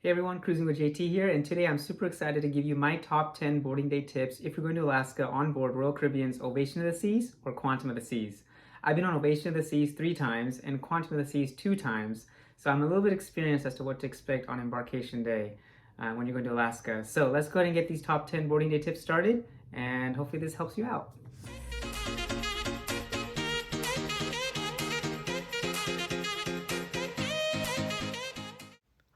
Hey everyone, Cruising with JT here, and today I'm super excited to give you my top 10 boarding day tips if you're going to Alaska on board Royal Caribbean's Ovation of the Seas or Quantum of the Seas. I've been on Ovation of the Seas 3 times and Quantum of the Seas 2 times, so I'm a little bit experienced as to what to expect on embarkation day when you're going to Alaska. So let's go ahead and get these top 10 boarding day tips started, and hopefully this helps you out.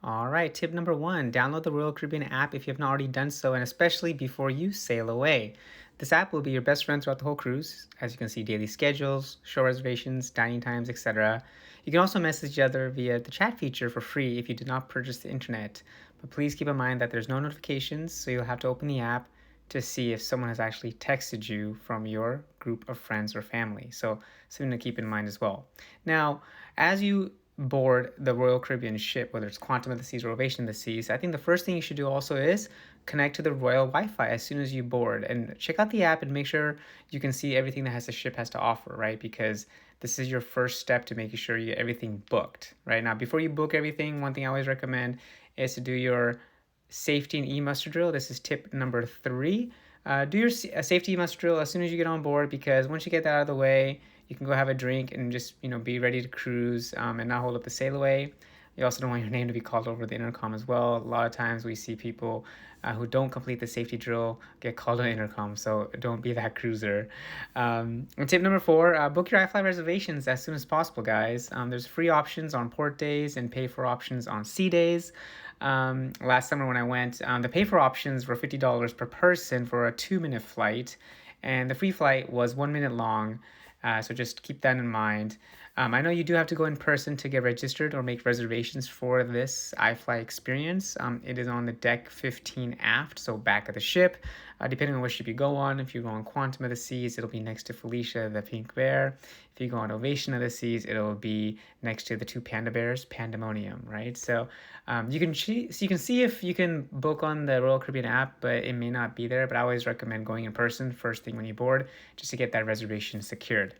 All right, tip number 1, download the Royal Caribbean app if you have not already done so, and especially before you sail away. This app will be your best friend throughout the whole cruise. As you can see, daily schedules, show reservations, dining times, etc. You can also message each other via the chat feature for free if you did not purchase the internet. But please keep in mind that there's no notifications, so you'll have to open the app to see if someone has actually texted you from your group of friends or family. So something to keep in mind as well. Now, as you board the Royal Caribbean ship, whether it's Quantum of the Seas or Ovation of the Seas, I think the first thing you should do also is connect to the Royal Wi-Fi as soon as you board and check out the app and make sure you can see everything that the ship has to offer, right? Because this is your first step to making sure you get everything booked, right? Now, before you book everything, one thing I always recommend is to do your safety and e-muster drill. This is tip number 3. Do your safety muster drill as soon as you get on board, because once you get that out of the way, you can go have a drink and just be ready to cruise and not hold up the sail away. You also don't want your name to be called over the intercom as well. A lot of times we see people who don't complete the safety drill get called on the intercom, so don't be that cruiser. And tip number 4, book your iFly reservations as soon as possible, guys. There's free options on port days and pay for options on sea days. Last summer when I went, the pay for options were $50 per person for a 2-minute flight, and the free flight was 1 minute long. So just keep that in mind. I know you do have to go in person to get registered or make reservations for this iFly experience. It is on the deck 15 aft, so back of the ship. Depending on what ship you go on, if you go on Quantum of the Seas, it'll be next to Felicia the Pink Bear. If you go on Ovation of the Seas, it'll be next to the 2 panda bears, Pandemonium, right? So you can see if you can book on the Royal Caribbean app, but it may not be there. But I always recommend going in person first thing when you board, just to get that reservation secured.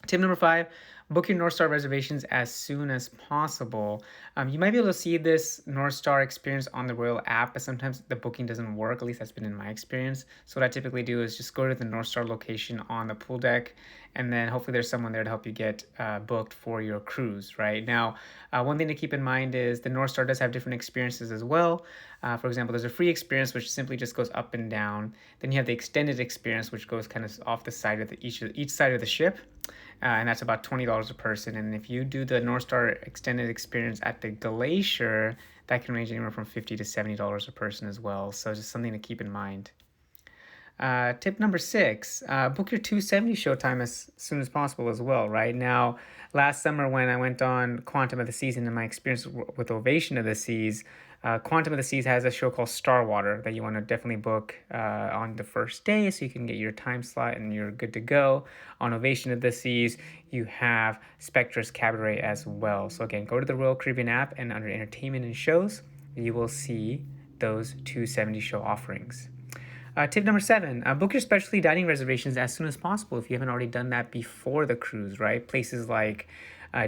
Tip number 5, book your North Star reservations as soon as possible. You might be able to see this North Star experience on the Royal app, but sometimes the booking doesn't work. At least that's been in my experience. So what I typically do is just go to the North Star location on the pool deck, and then hopefully there's someone there to help you get booked for your cruise, right? Now, one thing to keep in mind is the North Star does have different experiences as well. For example, there's a free experience, which simply just goes up and down. Then you have the extended experience, which goes kind of off the side of each side of the ship. And that's about $20 a person. And if you do the North Star extended experience at the Glacier, that can range anywhere from $50 to $70 a person as well. So just something to keep in mind. Tip number 6, book your 270 showtime as soon as possible as well, right? Now, last summer when I went on Quantum of the Seas and in my experience with Ovation of the Seas, Quantum of the Seas has a show called Starwater that you want to definitely book on the first day so you can get your time slot and you're good to go. On Ovation of the Seas, you have Spectra's Cabaret as well. So again, go to the Royal Caribbean app and under Entertainment and Shows, you will see those 270 show offerings. Tip number 7, book your specialty dining reservations as soon as possible if you haven't already done that before the cruise, right? Places like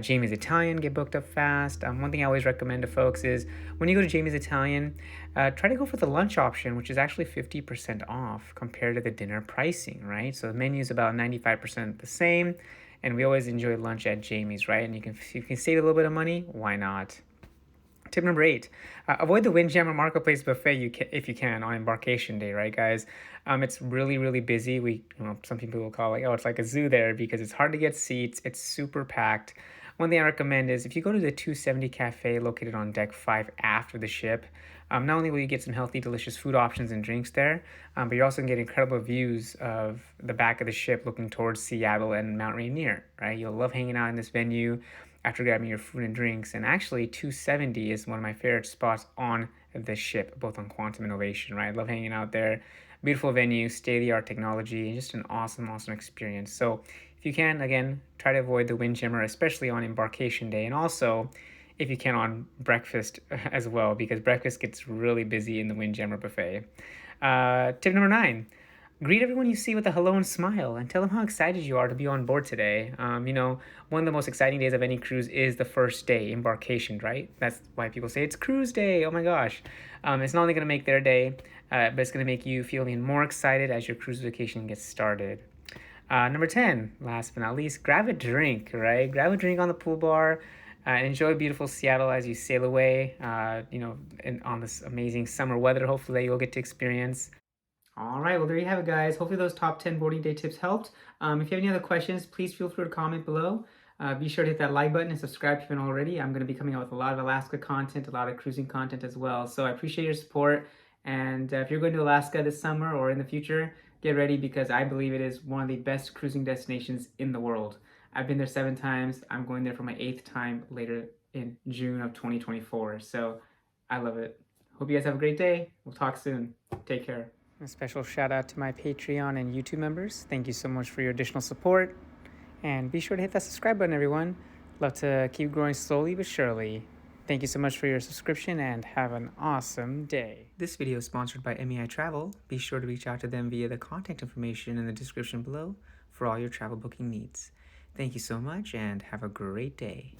Jamie's Italian get booked up fast. One thing I always recommend to folks is when you go to Jamie's Italian, try to go for the lunch option, which is actually 50% off compared to the dinner pricing, right? So the menu is about 95% the same, and we always enjoy lunch at Jamie's, right? And if you can save a little bit of money, why not? Tip number 8, avoid the Windjammer Marketplace Buffet if you can on embarkation day, right, guys? It's really, really busy. Some people will call it's like a zoo there because it's hard to get seats. It's super packed. One thing I recommend is if you go to the 270 Cafe located on deck 5 after the ship, not only will you get some healthy, delicious food options and drinks there, but you're also going to get incredible views of the back of the ship looking towards Seattle and Mount Rainier, right? You'll love hanging out in this venue after grabbing your food and drinks. And actually, 270 is one of my favorite spots on the ship, both on Quantum and Ovation, right? I love hanging out there. Beautiful venue, state-of-the-art technology, and just an awesome, awesome experience. So if you can, again, try to avoid the Windjammer, especially on embarkation day. And also, if you can, on breakfast as well, because breakfast gets really busy in the Windjammer Buffet. Tip number 9, Greet everyone you see with a hello and smile, and tell them how excited you are to be on board today. One of the most exciting days of any cruise is the first day, embarkation, right? That's why people say it's cruise day. Oh my gosh. It's not only going to make their day, but it's going to make you feel even more excited as your cruise vacation gets started. Number 10, last but not least, grab a drink, right? Grab a drink on the pool bar. Enjoy beautiful Seattle as you sail away, on this amazing summer weather, hopefully, that you'll get to experience. All right, well, there you have it, guys. Hopefully those top 10 boarding day tips helped. If you have any other questions, please feel free to comment below. Be sure to hit that like button and subscribe if you haven't already. I'm going to be coming out with a lot of Alaska content, a lot of cruising content as well. So I appreciate your support. And if you're going to Alaska this summer or in the future, get ready because I believe it is one of the best cruising destinations in the world. I've been there 7 times. I'm going there for my 8th time later in June of 2024. So I love it. Hope you guys have a great day. We'll talk soon. Take care. A special shout out to my Patreon and YouTube members. Thank you so much for your additional support. And be sure to hit that subscribe button, everyone. Love to keep growing slowly but surely. Thank you so much for your subscription and have an awesome day. This video is sponsored by MEI Travel. Be sure to reach out to them via the contact information in the description below for all your travel booking needs. Thank you so much and have a great day.